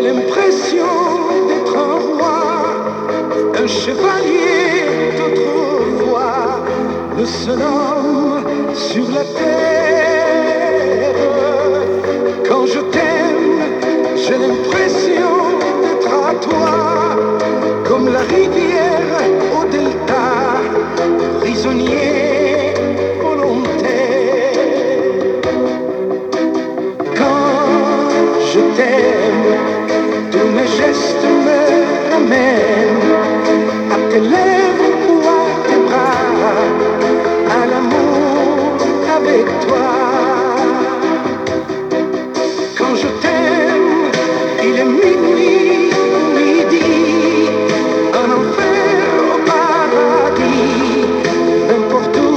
l'impression d'être un roi, un chevalier d'autrefois, le seul homme sur la terre. Quand je t'aime, j'ai l'impression d'être à toi, comme la rivière au delta, prisonnier volontaire. Quand je t'aime, tous mes gestes me ramènent à tes lèvres ou à tes bras, à l'amour avec toi. Quand je t'aime, il est minuit ou midi, un enfer au paradis, n'importe où,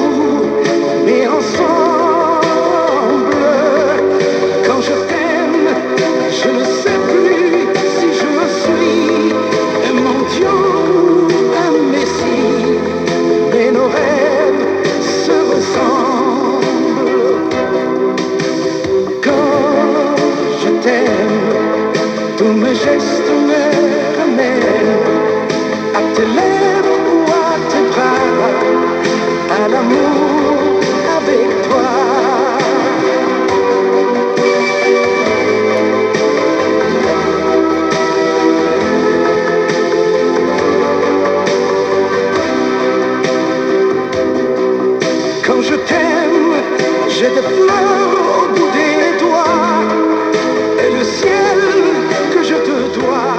mais ensemble. Quand je t'aime, je ne sais plus si je suis un mendiant ou un messie, mais nos rêves se ressemblent. Quand je t'aime, tous mes gestes me ramènent à tes lèvres ou à tes bras, à l'amour avec toi. Quand je t'aime, j'ai des fleurs au bout des doigts, et le ciel que je te dois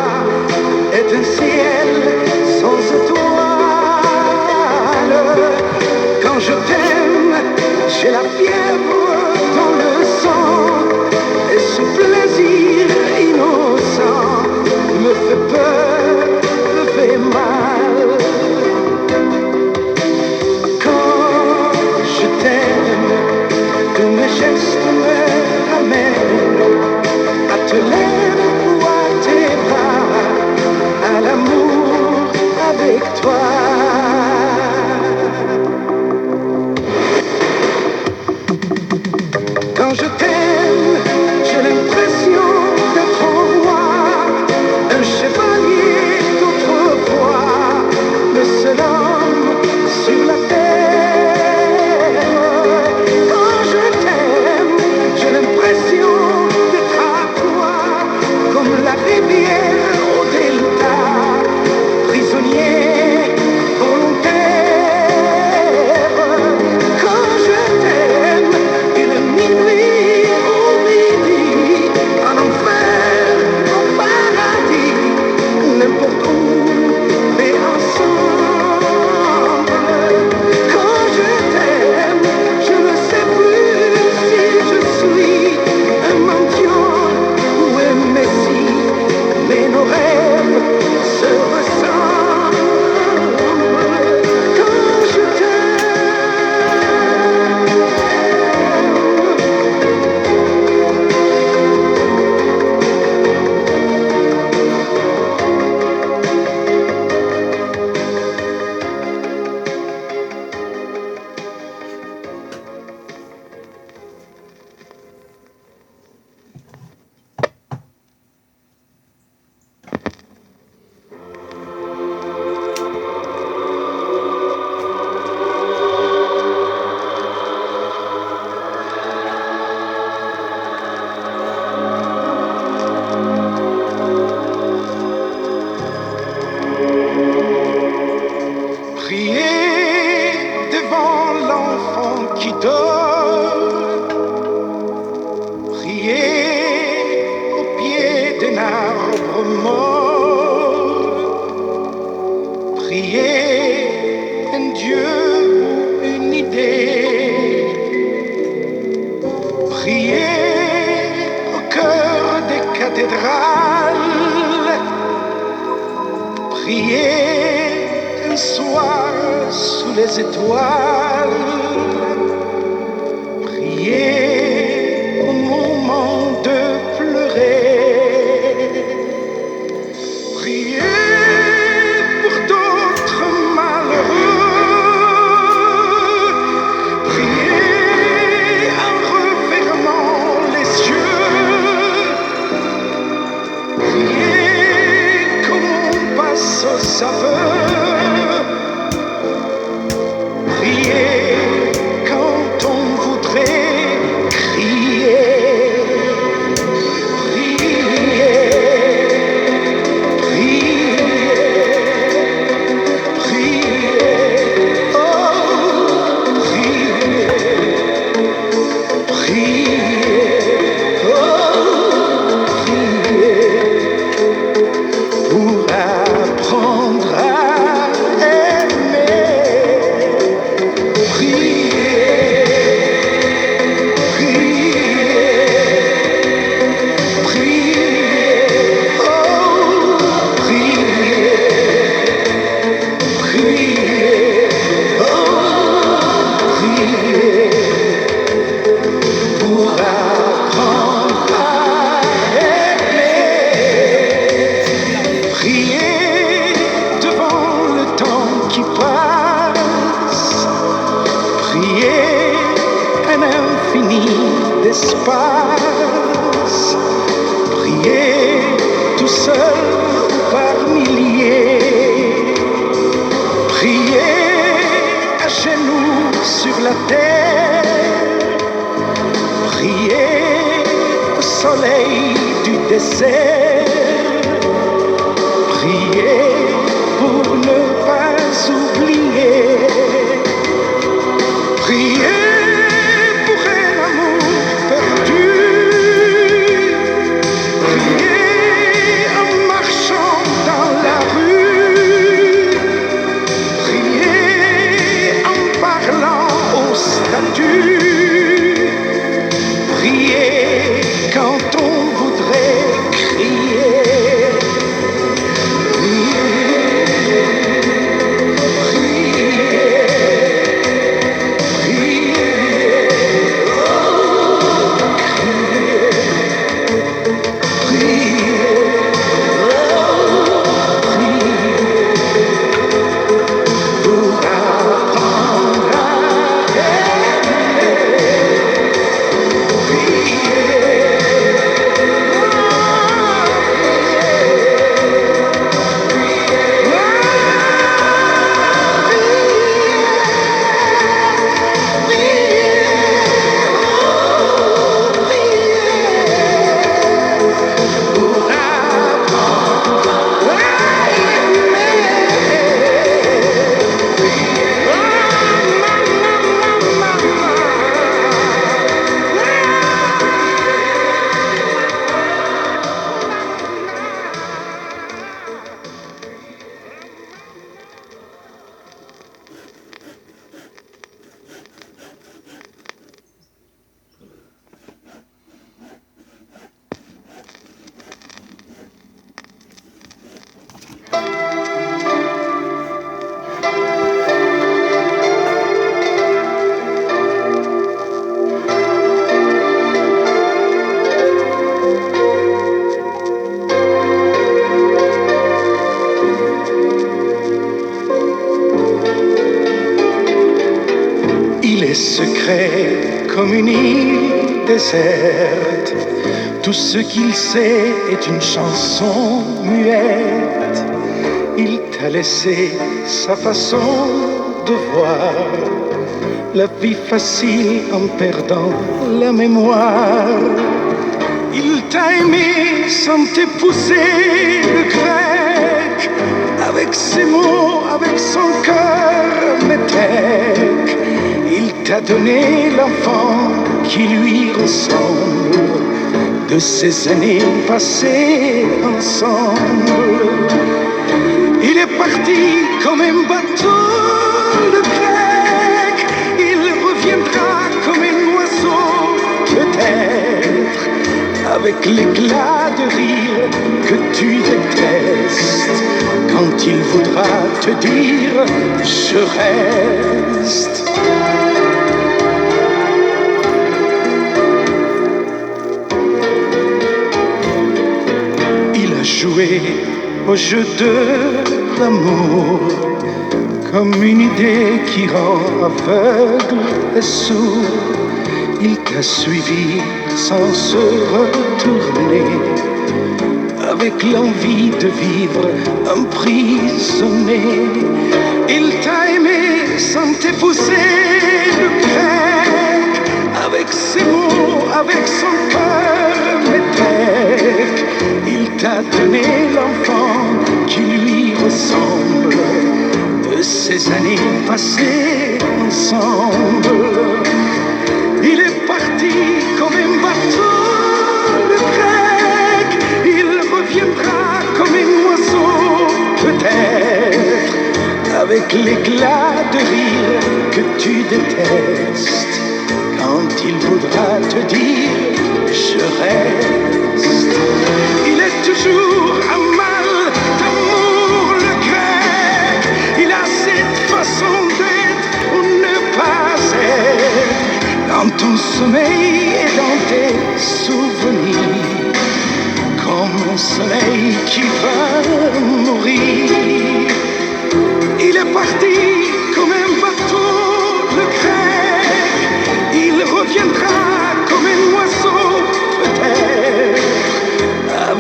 est un ciel sans étoiles. Quand je t'aime, j'ai la fièvre dans le sang, et ce plaisir innocent me fait peur, me fait mal. Quand je t'aime, tous mes gestes me ramènent à te lèvres ou à tes bras, à l'amour avec toi. Quand je t'aime, j'ai l'impression d'être un roi, un chevalier d'autrefois, le seul homme sur la terre. Quand je t'aime, j'ai l'impression d'être à toi, comme la rivière au delta, prisonnier volontaire. Quand je t'aime, il est minuit ou midi, en enfer, au paradis, n'importe où, mais ensemble. Quand je t'aime, je ne sais plus si je suis un mendiant ou un messie, mais nos rêves se ressemblent. Quand je t'aime, priez devant l'enfant qui dort, priez au pied d'un arbre mort, priez un Dieu ou une idée, priez au cœur des cathédrales, priez un soir sous les étoiles, priez au moment de pleurer, priez pour d'autres malheureux, priez en refermant les yeux, priez infini d'espace, briller tout seul ou par milliers, prier à genoux sur la terre, prier au soleil du désert, prier pour ne pas oublier, prier pour un amour perdu, prier en marchant dans la rue, prier en parlant aux statues, prier quand on voudrait crier. Il est secret comme une île déserte. Tout ce qu'il sait est une chanson muette. Il t'a laissé sa façon de voir la vie facile en perdant la mémoire. Il t'a aimé sans t'épouser le grec, avec ses mots, avec son cœur métèque. Il t'a donné l'enfant qui lui ressemble, de ces années passées ensemble. Il est parti comme un bateau de grec, il reviendra comme un oiseau peut-être, avec l'éclat de rire que tu détestes, quand il voudra te dire je reste. Il a joué au jeu de l'amour comme une idée qui rend aveugle et sourd. Il t'a suivi sans se retourner, avec l'envie de vivre emprisonné. Il t'a aimé sans t'épouser le grec, avec ses mots, avec son cœur métèque. Il t'a donné l'enfant qui lui ressemble, de ces années passées ensemble. Il est parti comme un bateau de grec, il reviendra comme un oiseau peut-être, avec l'éclat de rire que tu détestes, quand il voudra te dire je reste. Il est toujours à mal d'amour le grec, il a cette façon d'être ou ne pas être, dans ton sommeil et dans tes souvenirs, comme un soleil qui va mourir. Il est parti comme un bateau de grec, il reviendra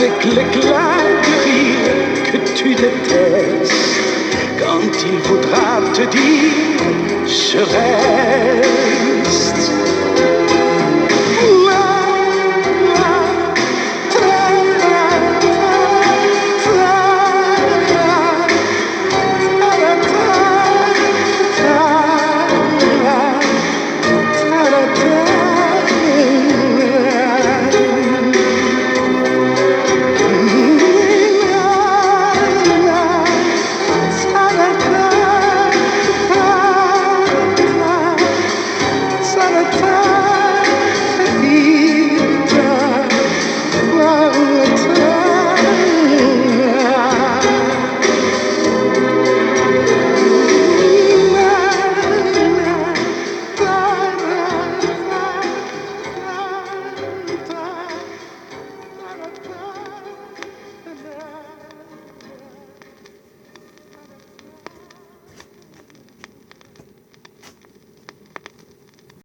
avec l'éclat du rire que tu détestes. Quand il voudra te dire je reste. Ta